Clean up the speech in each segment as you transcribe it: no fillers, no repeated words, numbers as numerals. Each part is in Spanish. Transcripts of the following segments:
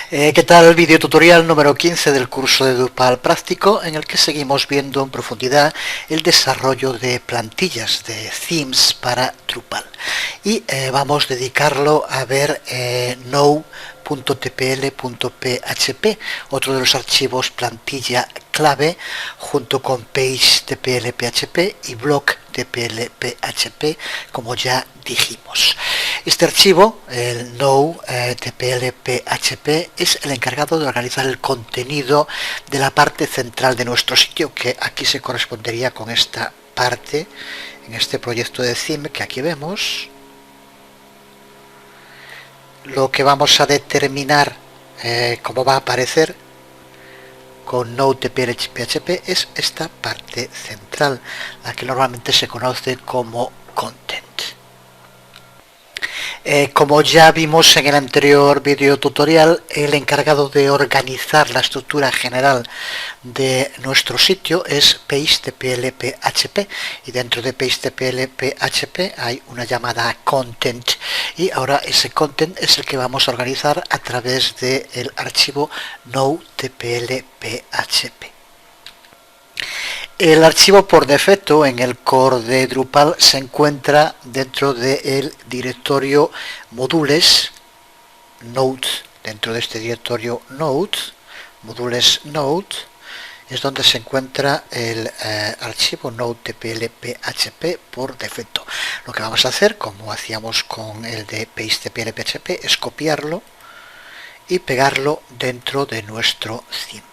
¿Qué tal? Video tutorial número 15 del curso de Drupal práctico, en el que seguimos viendo en profundidad el desarrollo de plantillas de themes para Drupal. Y vamos a dedicarlo a ver Node.tpl.php, otro de los archivos plantilla clave, junto con page.tpl.php y block.tpl.php, como ya dijimos. Este archivo, el Node.tpl.php, es el encargado de organizar el contenido de la parte central de nuestro sitio, que aquí se correspondería con esta parte, en este proyecto de theme que aquí vemos. Lo que vamos a determinar cómo va a aparecer con Node.tpl.php es esta parte central, la que normalmente se conoce como content. Como ya vimos en el anterior video tutorial, el encargado de organizar la estructura general de nuestro sitio es page.tpl.php, y dentro de page.tpl.php hay una llamada content, y ahora ese content es el que vamos a organizar a través del archivo Node.tpl.php. El archivo por defecto en el core de Drupal se encuentra dentro del directorio modules Node. Dentro de este directorio Node, modules Node, es donde se encuentra el archivo Node.tpl.php por defecto. Lo que vamos a hacer, como hacíamos con el de page.tpl.php, es copiarlo y pegarlo dentro de nuestro theme.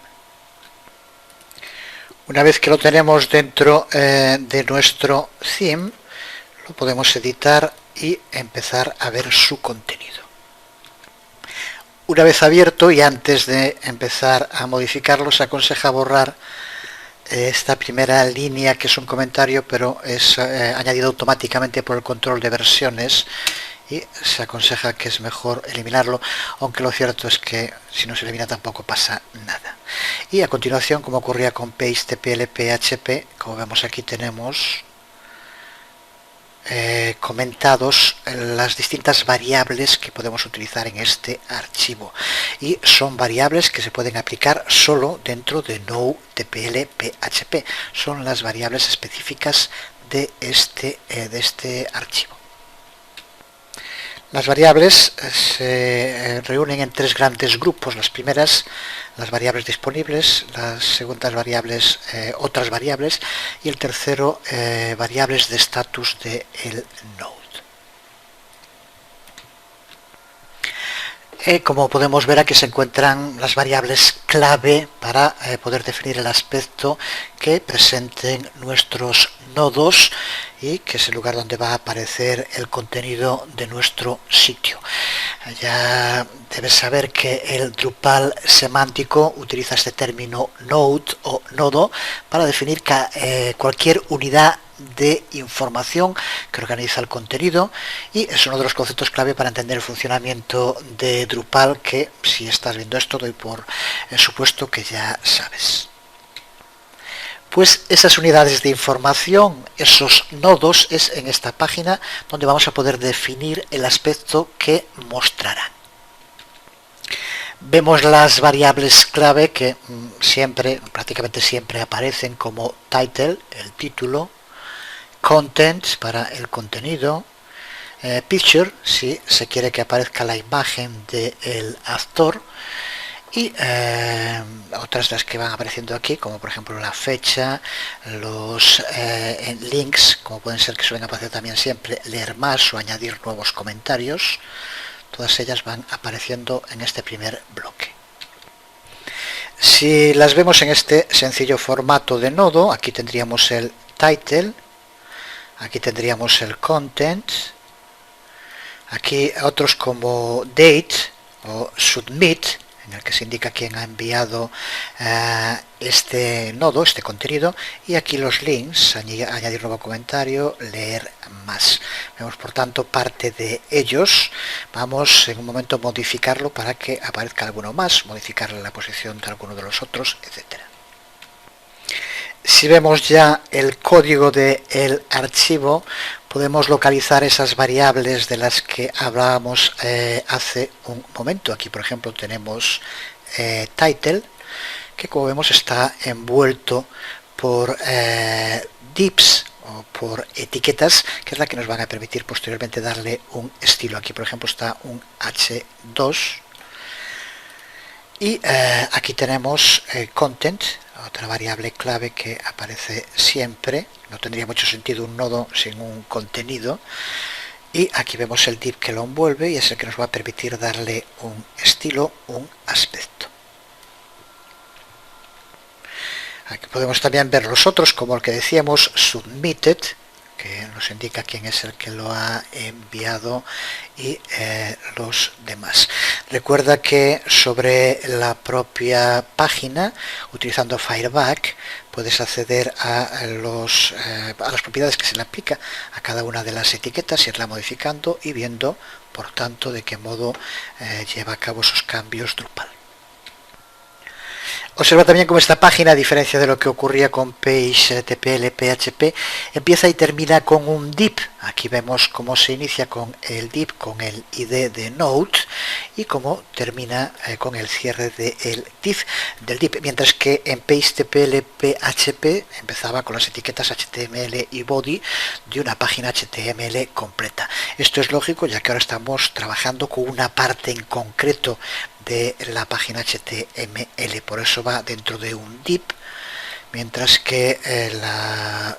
Una vez que lo tenemos dentro de nuestro theme, lo podemos editar y empezar a ver su contenido. Una vez abierto y antes de empezar a modificarlo, se aconseja borrar esta primera línea, que es un comentario, pero es añadido automáticamente por el control de versiones, y se aconseja que es mejor eliminarlo, aunque lo cierto es que si no se elimina tampoco pasa nada. Y a continuación, como ocurría con page.tpl.php, como vemos aquí tenemos comentados las distintas variables que podemos utilizar en este archivo, y son variables que se pueden aplicar solo dentro de Node.tpl.php. Son las variables específicas de este archivo. Las variables se reúnen en tres grandes grupos. Las primeras, las variables disponibles; las segundas variables, otras variables; y el tercero, variables de estatus del Node. Como podemos ver, aquí se encuentran las variables clave para poder definir el aspecto que presenten nuestros nodos, y que es el lugar donde va a aparecer el contenido de nuestro sitio. Ya debes saber que el Drupal semántico utiliza este término node o nodo para definir cualquier unidad de información que organiza el contenido, y es uno de los conceptos clave para entender el funcionamiento de Drupal, que si estás viendo esto doy por supuesto que ya sabes. Pues esas unidades de información, esos nodos, es en esta página donde vamos a poder definir el aspecto que mostrarán. Vemos las variables clave que prácticamente siempre aparecen, como title, el título; content, para el contenido; picture, si se quiere que aparezca la imagen del actor; y otras de las que van apareciendo aquí, como por ejemplo la fecha, los links, como pueden ser, que suelen aparecer también siempre, leer más o añadir nuevos comentarios. Todas ellas van apareciendo en este primer bloque. Si las vemos en este sencillo formato de nodo, aquí tendríamos el title, aquí tendríamos el content, aquí otros como date o submit, en el que se indica quién ha enviado este nodo, este contenido; y aquí los links, añadir nuevo comentario, leer más. Vemos por tanto parte de ellos. Vamos en un momento a modificarlo para que aparezca alguno más, modificar la posición de alguno de los otros, etc. Si vemos ya el código del archivo, podemos localizar esas variables de las que hablábamos hace un momento. Aquí, por ejemplo, tenemos title, que como vemos está envuelto por divs o por etiquetas, que es la que nos van a permitir posteriormente darle un estilo. Aquí, por ejemplo, está un H2 y aquí tenemos content, otra variable clave que aparece siempre. No tendría mucho sentido un nodo sin un contenido. Y aquí vemos el div que lo envuelve y es el que nos va a permitir darle un estilo, un aspecto. Aquí podemos también ver los otros, como el que decíamos, submitted, que nos indica quién es el que lo ha enviado, y los demás. Recuerda que sobre la propia página, utilizando Fireback, puedes acceder a las propiedades que se le aplica a cada una de las etiquetas, irla modificando y viendo, por tanto, de qué modo lleva a cabo esos cambios Drupal. Observa también cómo esta página, a diferencia de lo que ocurría con PageTPL, PHP, empieza y termina con un div. Aquí vemos cómo se inicia con el div, con el ID de Node, y cómo termina con el cierre del div, mientras que en PageTPL, PHP empezaba con las etiquetas HTML y body de una página HTML completa. Esto es lógico, ya que ahora estamos trabajando con una parte en concreto de la página HTML, por eso va dentro de un div, mientras que la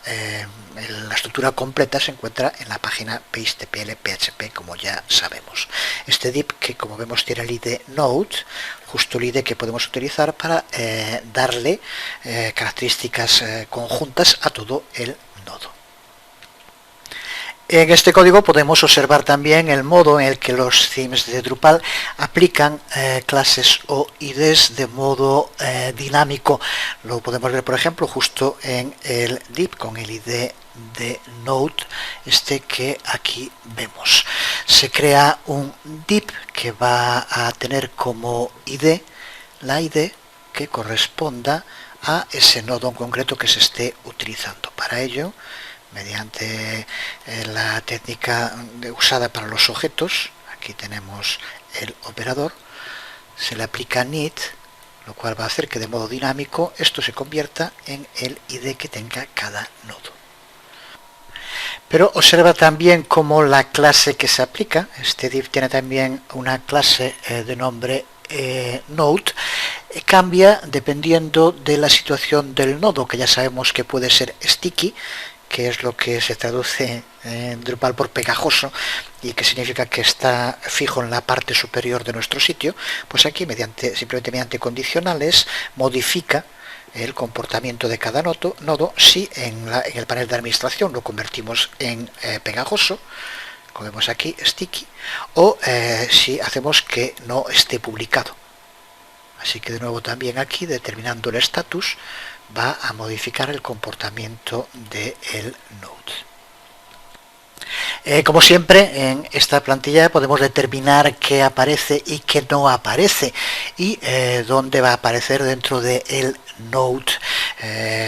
estructura completa se encuentra en la página PageTPL PHP, como ya sabemos. Este div, que como vemos tiene el ID Node, justo el ID que podemos utilizar para darle características conjuntas a todo el nodo. En este código podemos observar también el modo en el que los themes de Drupal aplican clases o IDs de modo dinámico. Lo podemos ver, por ejemplo, justo en el div con el ID de Node, este que aquí vemos. Se crea un div que va a tener como ID la ID que corresponda a ese nodo en concreto que se esté utilizando. Para ello, mediante la técnica usada para los objetos, aquí tenemos el operador, se le aplica need, lo cual va a hacer que de modo dinámico esto se convierta en el ID que tenga cada nodo. Pero observa también cómo la clase que se aplica, este div tiene también una clase de nombre Node, cambia dependiendo de la situación del nodo, que ya sabemos que puede ser sticky, que es lo que se traduce en Drupal por pegajoso y que significa que está fijo en la parte superior de nuestro sitio. Pues aquí simplemente mediante condicionales modifica el comportamiento de cada nodo si en el panel de administración lo convertimos en pegajoso, como vemos aquí, sticky, o si hacemos que no esté publicado. Así que de nuevo también aquí, determinando el status, va a modificar el comportamiento del node. Como siempre, en esta plantilla podemos determinar qué aparece y qué no aparece y dónde va a aparecer dentro del node.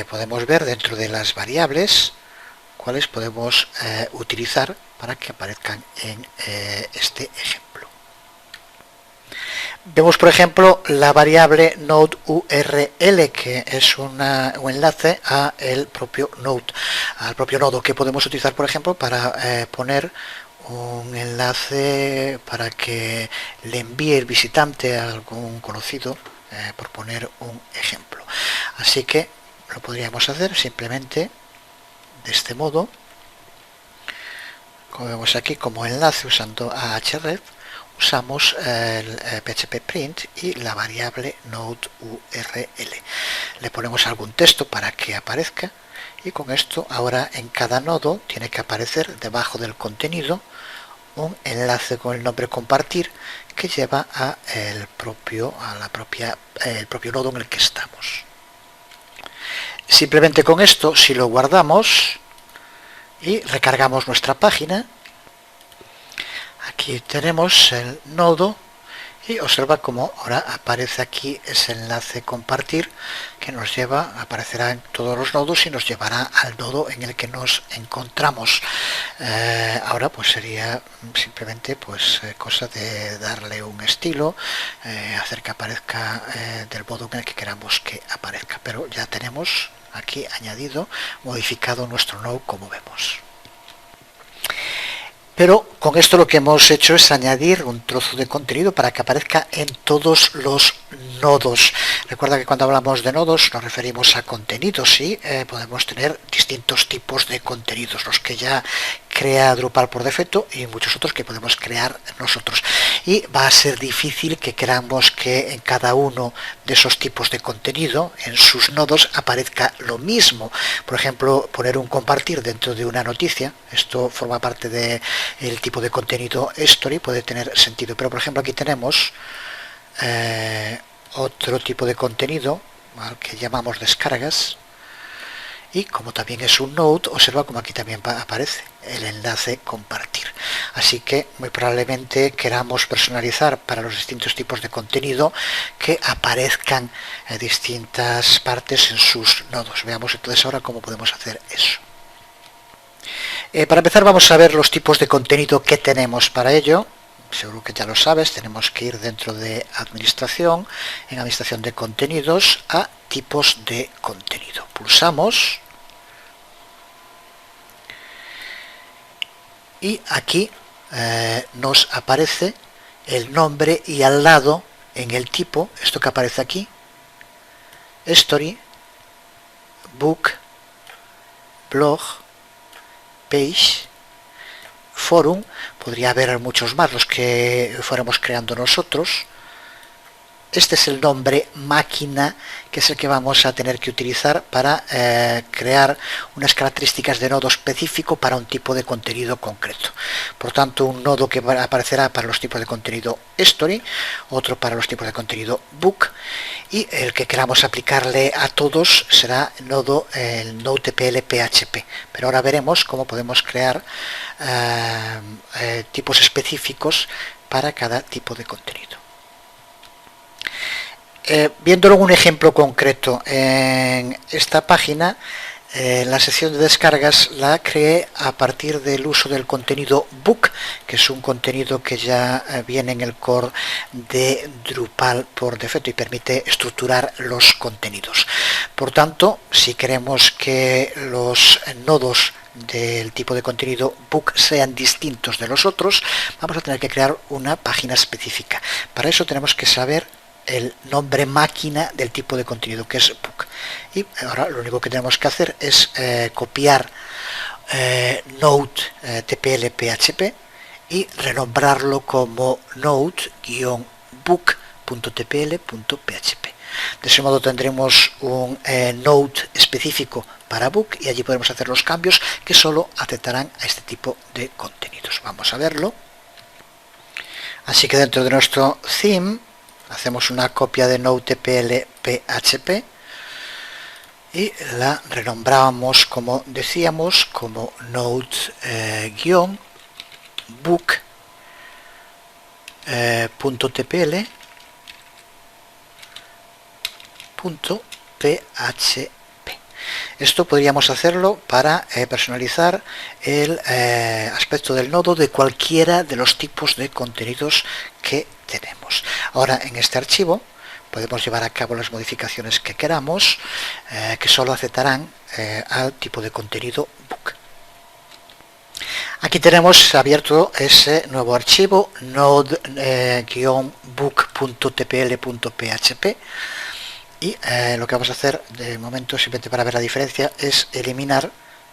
Podemos ver dentro de las variables cuáles podemos utilizar para que aparezcan en este ejemplo. Vemos, por ejemplo, la variable node URL, que es un enlace al propio nodo, que podemos utilizar, por ejemplo, para poner un enlace para que le envíe el visitante a algún conocido, por poner un ejemplo. Así que lo podríamos hacer simplemente de este modo, como vemos aquí, como enlace usando ahref. Usamos el PHP print y la variable node URL. Le ponemos algún texto para que aparezca y con esto ahora en cada nodo tiene que aparecer debajo del contenido un enlace con el nombre compartir que lleva el propio nodo en el que estamos. Simplemente con esto, si lo guardamos y recargamos nuestra página, aquí tenemos el nodo Y observa cómo ahora aparece aquí ese enlace compartir que nos lleva, aparecerá en todos los nodos y nos llevará al nodo en el que nos encontramos. Ahora pues sería simplemente pues cosa de darle un estilo, hacer que aparezca del modo en el que queramos que aparezca, pero ya tenemos aquí añadido, modificado nuestro node como vemos. Pero con esto lo que hemos hecho es añadir un trozo de contenido para que aparezca en todos los nodos. Recuerda que cuando hablamos de nodos nos referimos a contenidos y podemos tener distintos tipos de contenidos, los que ya crea Drupal por defecto y muchos otros que podemos crear nosotros. Y va a ser difícil que queramos que en cada uno de esos tipos de contenido, en sus nodos, aparezca lo mismo. Por ejemplo, poner un compartir dentro de una noticia, esto forma parte del tipo de contenido story, puede tener sentido. Pero por ejemplo aquí tenemos otro tipo de contenido al que llamamos descargas, y como también es un node, observa como aquí también aparece el enlace compartir. Así que muy probablemente queramos personalizar para los distintos tipos de contenido que aparezcan distintas partes en sus nodos. Veamos entonces ahora cómo podemos hacer eso. Para empezar vamos a ver los tipos de contenido que tenemos para ello. Seguro que ya lo sabes, tenemos que ir dentro de administración, en administración de contenidos, a tipos de contenido. Pulsamos y aquí nos aparece el nombre y al lado en el tipo, esto que aparece aquí, story, book, blog, page, forum, podría haber muchos más los que fuéramos creando nosotros. Este es el nombre máquina, que es el que vamos a tener que utilizar para crear unas características de nodo específico para un tipo de contenido concreto. Por tanto, un nodo que aparecerá para los tipos de contenido story, otro para los tipos de contenido book, y el que queramos aplicarle a todos será el node TPL PHP. Pero ahora veremos cómo podemos crear tipos específicos para cada tipo de contenido. Viéndolo en un ejemplo concreto, en esta página, la sección de descargas la creé a partir del uso del contenido book, que es un contenido que ya viene en el core de Drupal por defecto y permite estructurar los contenidos. Por tanto, si queremos que los nodos del tipo de contenido book sean distintos de los otros, vamos a tener que crear una página específica. Para eso tenemos que saber el nombre máquina del tipo de contenido, que es book. Y ahora lo único que tenemos que hacer es copiar node TPL PHP y renombrarlo como node-book.tpl.php. De ese modo tendremos un node específico para book y allí podremos hacer los cambios que solo aceptarán a este tipo de contenidos. Vamos a verlo. Así que dentro de nuestro theme hacemos una copia de node TPL PHP y la renombramos, como decíamos, como node-book.tpl.php. Esto podríamos hacerlo para personalizar el aspecto del nodo de cualquiera de los tipos de contenidos que tenemos. Ahora en este archivo podemos llevar a cabo las modificaciones que queramos, que solo aceptarán al tipo de contenido book. Aquí tenemos abierto ese nuevo archivo node-book.tpl.php y lo que vamos a hacer de momento, simplemente para ver la diferencia, es eliminar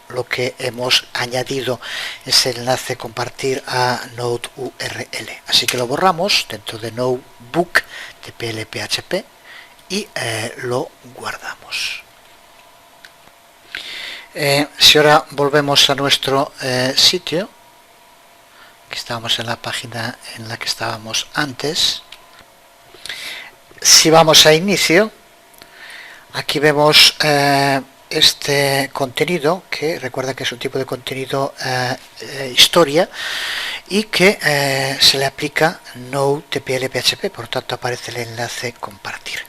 lo que hemos añadido, ese enlace compartir a node URL. Así que lo borramos dentro de node book TPL PHP y lo guardamos. Si ahora volvemos a nuestro sitio, que estábamos en la página en la que estábamos antes, si vamos a inicio, aquí vemos este contenido, que recuerda que es un tipo de contenido historia, y que se le aplica Node TPL PHP, por tanto aparece el enlace compartir.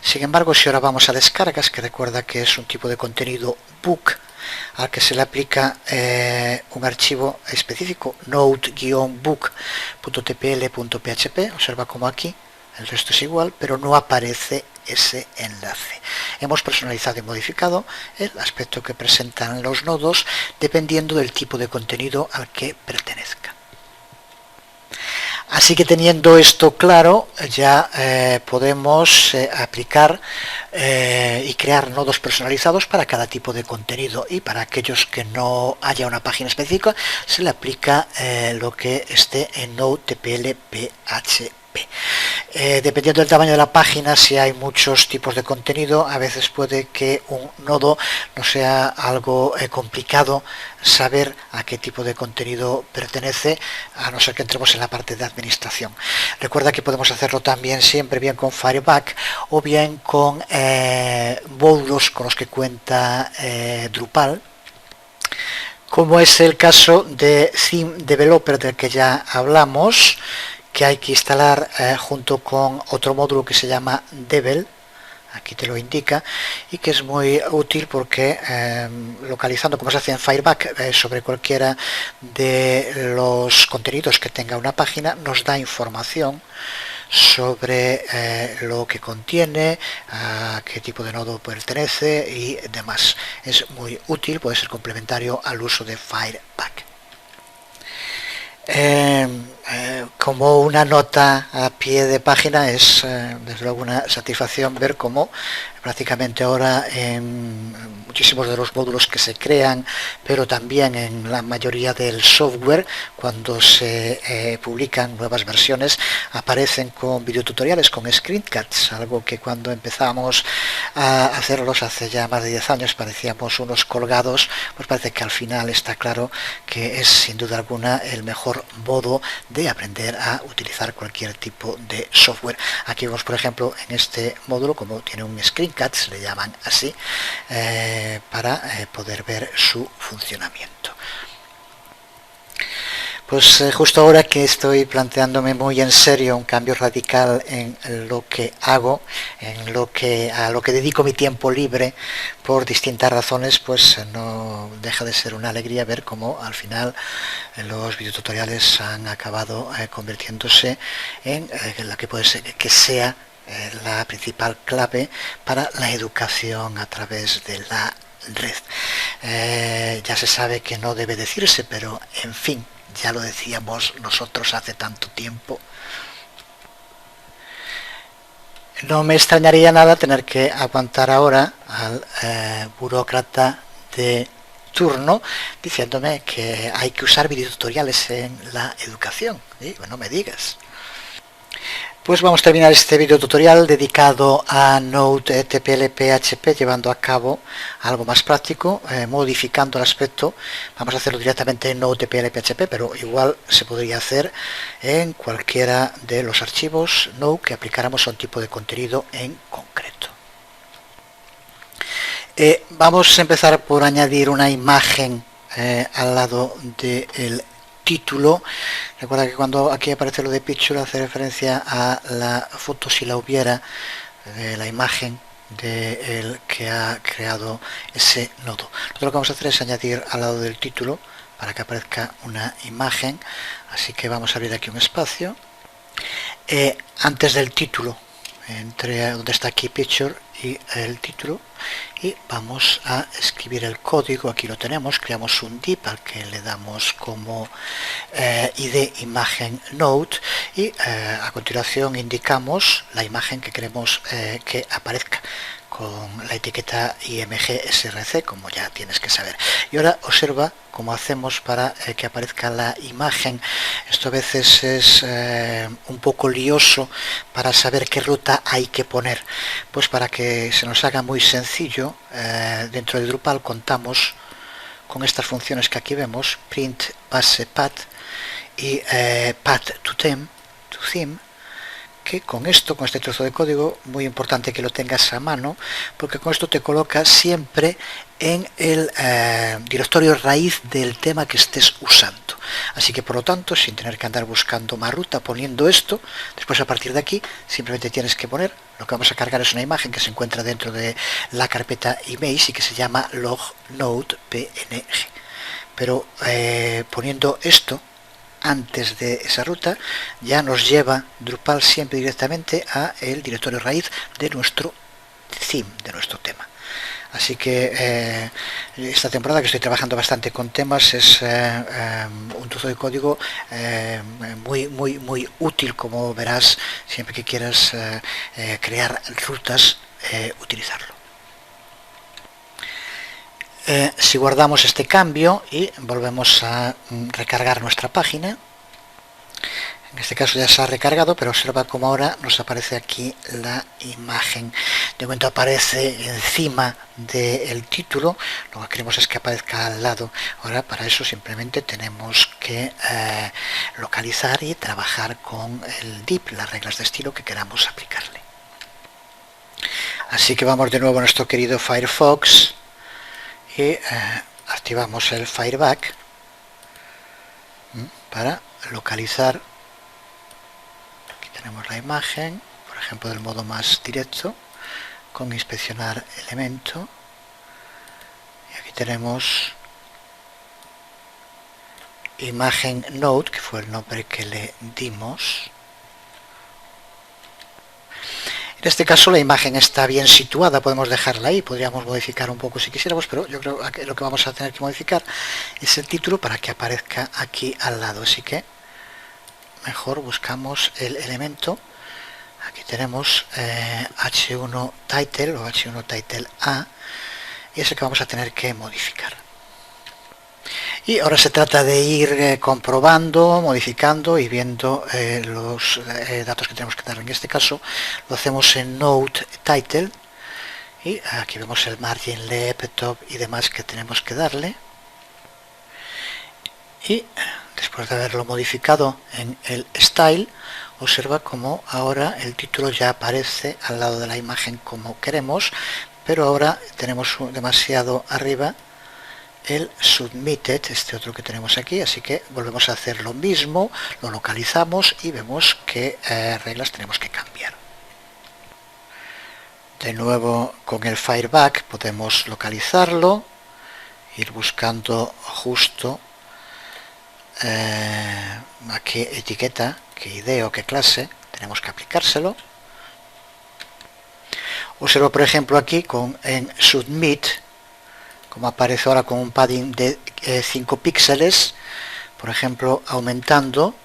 Sin embargo, si ahora vamos a descargas, que recuerda que es un tipo de contenido book, al que se le aplica un archivo específico, node-book.tpl.php, observa como aquí el resto es igual, pero no aparece ese enlace. Hemos personalizado y modificado el aspecto que presentan los nodos dependiendo del tipo de contenido al que pertenezca. Así que teniendo esto claro, ya podemos aplicar y crear nodos personalizados para cada tipo de contenido, y para aquellos que no haya una página específica se le aplica lo que esté en Node TPL PHP. Dependiendo del tamaño de la página, si hay muchos tipos de contenido, a veces puede que un nodo no sea algo complicado saber a qué tipo de contenido pertenece, a no ser que entremos en la parte de administración. Recuerda que podemos hacerlo también siempre bien con Fireback o bien con módulos con los que cuenta Drupal, como es el caso de Theme Developer, del que ya hablamos, que hay que instalar junto con otro módulo que se llama Devel, aquí te lo indica, y que es muy útil porque localizando, como se hace en Fireback, sobre cualquiera de los contenidos que tenga una página, nos da información sobre lo que contiene, a qué tipo de nodo pertenece y demás. Es muy útil, puede ser complementario al uso de Fireback. Como una nota a pie de página, es desde luego una satisfacción ver cómo prácticamente ahora en muchísimos de los módulos que se crean, pero también en la mayoría del software, cuando se publican nuevas versiones, aparecen con videotutoriales, con screencasts, algo que cuando empezamos a hacerlos hace ya más de 10 años parecíamos unos colgados. Pues parece que al final está claro que es sin duda alguna el mejor modo de aprender a utilizar cualquier tipo de software. Aquí vemos, por ejemplo, en este módulo, como tiene un screencast, se le llaman así, para poder ver su funcionamiento. Pues justo ahora que estoy planteándome muy en serio un cambio radical en lo que hago, a lo que dedico mi tiempo libre por distintas razones, pues no deja de ser una alegría ver cómo al final los videotutoriales han acabado convirtiéndose en la que puede ser que sea la principal clave para la educación a través de la red. Ya se sabe que no debe decirse, pero en fin, ya lo decíamos nosotros hace tanto tiempo. No me extrañaría nada tener que aguantar ahora al burócrata de turno diciéndome que hay que usar videotutoriales en la educación. Digo, no me digas. Pues vamos a terminar este video tutorial dedicado a Node TPL PHP, llevando a cabo algo más práctico, modificando el aspecto. Vamos a hacerlo directamente en Node TPL PHP, pero igual se podría hacer en cualquiera de los archivos Node que aplicáramos a un tipo de contenido en concreto. Vamos a empezar por añadir una imagen al lado del título. Recuerda que cuando aquí aparece lo de picture hace referencia a la foto, si la hubiera, de la imagen del que ha creado ese nodo. Lo que vamos a hacer es añadir al lado del título para que aparezca una imagen, así que vamos a abrir aquí un espacio. Antes del título, entre donde está aquí picture y el título, y vamos a escribir el código. Aquí lo tenemos, creamos un div al que le damos como id imagen node, y a continuación indicamos la imagen que queremos que aparezca con la etiqueta img-src, como ya tienes que saber. Y ahora observa cómo hacemos para que aparezca la imagen. Esto a veces es un poco lioso para saber qué ruta hay que poner. Pues para que se nos haga muy sencillo, dentro de Drupal contamos con estas funciones que aquí vemos: print base path y path to theme, que con esto, con este trozo de código, muy importante que lo tengas a mano, porque con esto te coloca siempre en el directorio raíz del tema que estés usando. Así que por lo tanto, sin tener que andar buscando más ruta poniendo esto, después a partir de aquí simplemente tienes que poner, lo que vamos a cargar es una imagen que se encuentra dentro de la carpeta image y que se llama lognode.png. Pero poniendo esto antes de esa ruta ya nos lleva Drupal siempre directamente a el directorio raíz de nuestro theme, de nuestro tema. Así que esta temporada que estoy trabajando bastante con temas es un trozo de código muy útil, como verás siempre que quieras crear rutas, utilizarlo. Si guardamos este cambio y volvemos a recargar nuestra página, en este caso ya se ha recargado, pero observa cómo ahora nos aparece aquí la imagen. De momento aparece encima del título, lo que queremos es que aparezca al lado. Ahora para eso simplemente tenemos que localizar y trabajar con el div, las reglas de estilo que queramos aplicarle. Así que vamos de nuevo a nuestro querido Firefox y activamos el Fireback para localizar. Aquí tenemos la imagen, por ejemplo, del modo más directo, con inspeccionar elemento, y aquí tenemos imagen node, que fue el nombre que le dimos. En este caso la imagen está bien situada, podemos dejarla ahí, podríamos modificar un poco si quisiéramos, pero yo creo que lo que vamos a tener que modificar es el título para que aparezca aquí al lado, así que mejor buscamos el elemento. Aquí tenemos H1 Title o H1 Title A, y es el que vamos a tener que modificar. Y ahora se trata de ir comprobando, modificando y viendo los datos que tenemos que dar. En este caso lo hacemos en Node Title y aquí vemos el margin, left, top y demás que tenemos que darle. Y después de haberlo modificado en el Style, observa cómo ahora el título ya aparece al lado de la imagen como queremos, pero ahora tenemos demasiado arriba el submitted, este otro que tenemos aquí, así que volvemos a hacer lo mismo, lo localizamos y vemos qué reglas tenemos que cambiar. De nuevo con el Fireback podemos localizarlo, ir buscando justo a qué etiqueta, qué idea o qué clase tenemos que aplicárselo. Observo por ejemplo aquí en submit, como aparece ahora con un padding de 5 píxeles, por ejemplo aumentando,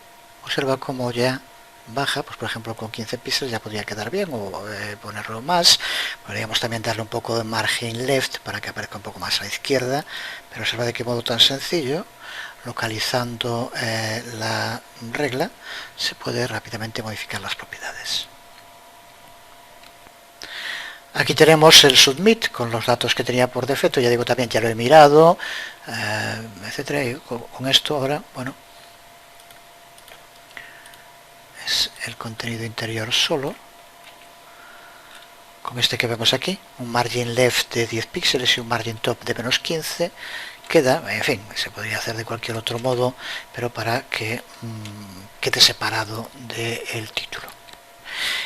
observa cómo ya baja, pues por ejemplo con 15 píxeles ya podría quedar bien, o ponerlo más. Podríamos también darle un poco de margin left para que aparezca un poco más a la izquierda, pero observa de qué modo tan sencillo, localizando la regla, se puede rápidamente modificar las propiedades. Aquí tenemos el submit con los datos que tenía por defecto, ya digo también ya lo he mirado, etcétera, y con esto ahora, bueno, es el contenido interior solo, con este que vemos aquí, un margin left de 10 píxeles y un margin top de menos 15, queda, en fin, se podría hacer de cualquier otro modo, pero para que quede separado del título.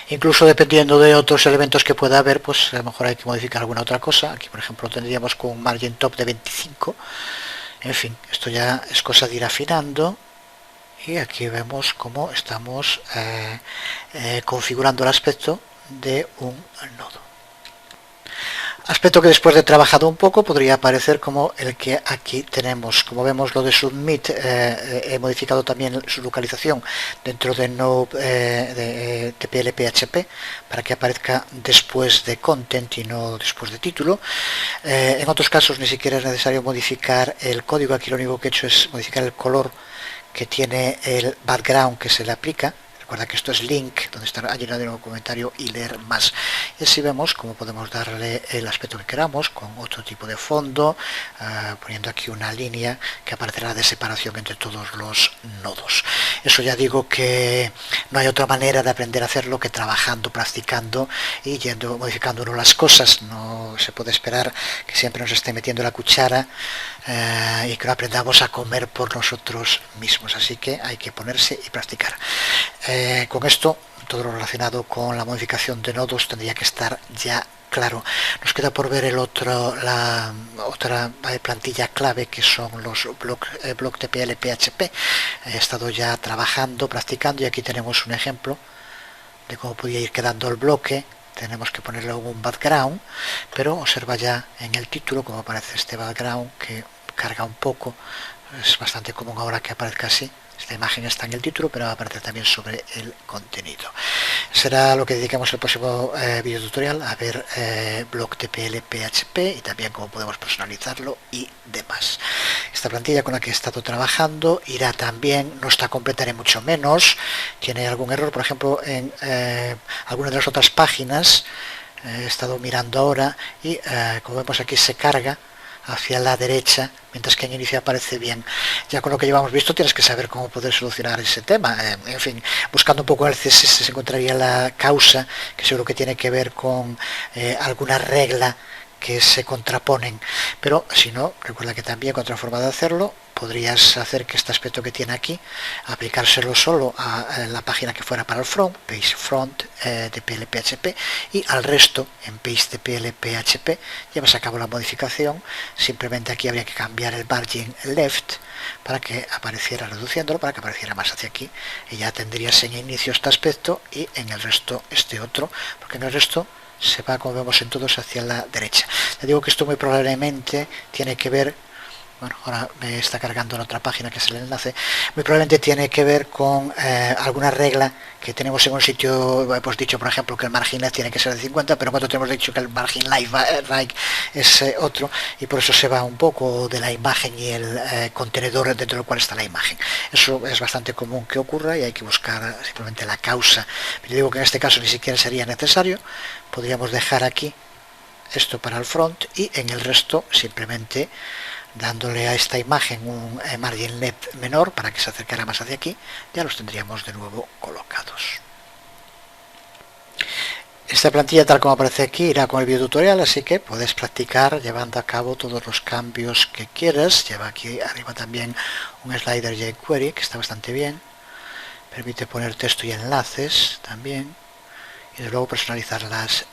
Incluso dependiendo de otros elementos que pueda haber, pues a lo mejor hay que modificar alguna otra cosa. Aquí por ejemplo tendríamos con un margin top de 25. En fin, esto ya es cosa de ir afinando. Y aquí vemos cómo estamos configurando el aspecto de un nodo. Aspecto que después de trabajado un poco podría aparecer como el que aquí tenemos. Como vemos, lo de submit, he modificado también su localización dentro de Node de TPL-PHP para que aparezca después de content y no después de título. En otros casos ni siquiera es necesario modificar el código. Aquí lo único que he hecho es modificar el color que tiene el background que se le aplica. Recuerda que esto es link, donde está añadiendo un comentario y leer más. Y así vemos cómo podemos darle el aspecto que queramos con otro tipo de fondo, poniendo aquí una línea que aparecerá de separación entre todos los nodos. Eso ya digo que no hay otra manera de aprender a hacerlo que trabajando, practicando y modificando uno las cosas. No se puede esperar que siempre nos esté metiendo la cuchara y que lo aprendamos a comer por nosotros mismos. Así que hay que ponerse y practicar. Con esto, todo lo relacionado con la modificación de nodos tendría que estar ya claro. Nos queda por ver la otra plantilla clave, que son los block TPL PHP. He estado ya trabajando, practicando, y aquí tenemos un ejemplo de cómo podía ir quedando el bloque. Tenemos que ponerle un background, pero observa ya en el título cómo aparece este background, que carga un poco. Es bastante común ahora que aparezca así. Esta imagen está en el título, pero va a aparecer también sobre el contenido. Será lo que dediquemos el próximo video tutorial, a ver blog TPL PHP y también cómo podemos personalizarlo y demás. Esta plantilla con la que he estado trabajando irá también, no está completa ni mucho menos, tiene algún error, por ejemplo, en algunas de las otras páginas. He estado mirando ahora y como vemos aquí se carga hacia la derecha, mientras que en inicio aparece bien. Ya con lo que llevamos visto tienes que saber cómo poder solucionar ese tema. En fin, buscando un poco el CSS se encontraría la causa, que seguro que tiene que ver con alguna regla que se contraponen, pero si no, recuerda que también otra forma de hacerlo, podrías hacer que este aspecto que tiene aquí, aplicárselo solo a la página que fuera para el front, page front de PLPHP, y al resto en page de PLPHP. Llevas a cabo la modificación. Simplemente aquí habría que cambiar el margin left para que apareciera, reduciéndolo para que apareciera más hacia aquí, y ya tendrías en inicio este aspecto y en el resto este otro, porque en el resto se va, como vemos en todos, hacia la derecha. Le digo que esto muy probablemente tiene que ver, bueno, ahora me está cargando en otra página que es el enlace, muy probablemente tiene que ver con alguna regla que tenemos en un sitio. Hemos dicho, por ejemplo, que el margin left tiene que ser de 50, pero en otro tenemos dicho que el margin right es otro, y por eso se va un poco de la imagen y el contenedor dentro del cual está la imagen. Eso es bastante común que ocurra y hay que buscar simplemente la causa. Yo digo que en este caso ni siquiera sería necesario. Podríamos dejar aquí esto para el front y en el resto simplemente dándole a esta imagen un margin left menor para que se acercara más hacia aquí, ya los tendríamos de nuevo colocados. Esta plantilla, tal como aparece aquí, irá con el video tutorial, así que puedes practicar llevando a cabo todos los cambios que quieras. Lleva aquí arriba también un slider jQuery que está bastante bien, permite poner texto y enlaces también, y de luego personalizar las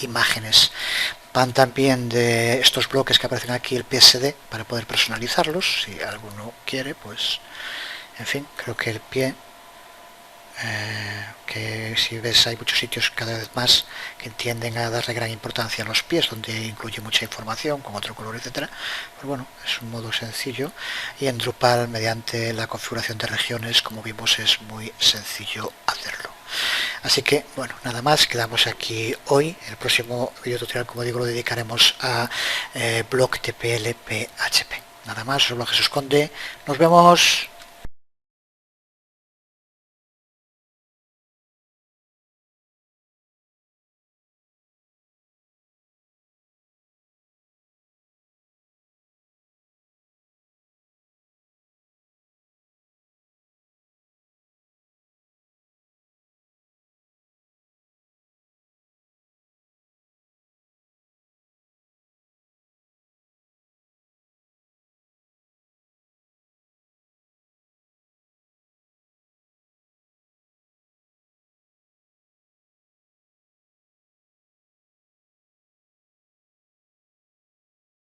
imágenes. Van también de estos bloques que aparecen aquí el PSD para poder personalizarlos, si alguno quiere, pues en fin, creo que el pie, que si ves hay muchos sitios cada vez más que tienden a darle gran importancia a los pies, donde incluye mucha información con otro color, etcétera. Pues bueno, es un modo sencillo, y en Drupal, mediante la configuración de regiones, como vimos, es muy sencillo hacerlo. Así que, bueno, nada más, quedamos aquí hoy. El próximo video tutorial, como digo, lo dedicaremos a blog TPL PHP. Nada más, os habla Jesús Conde. Nos vemos.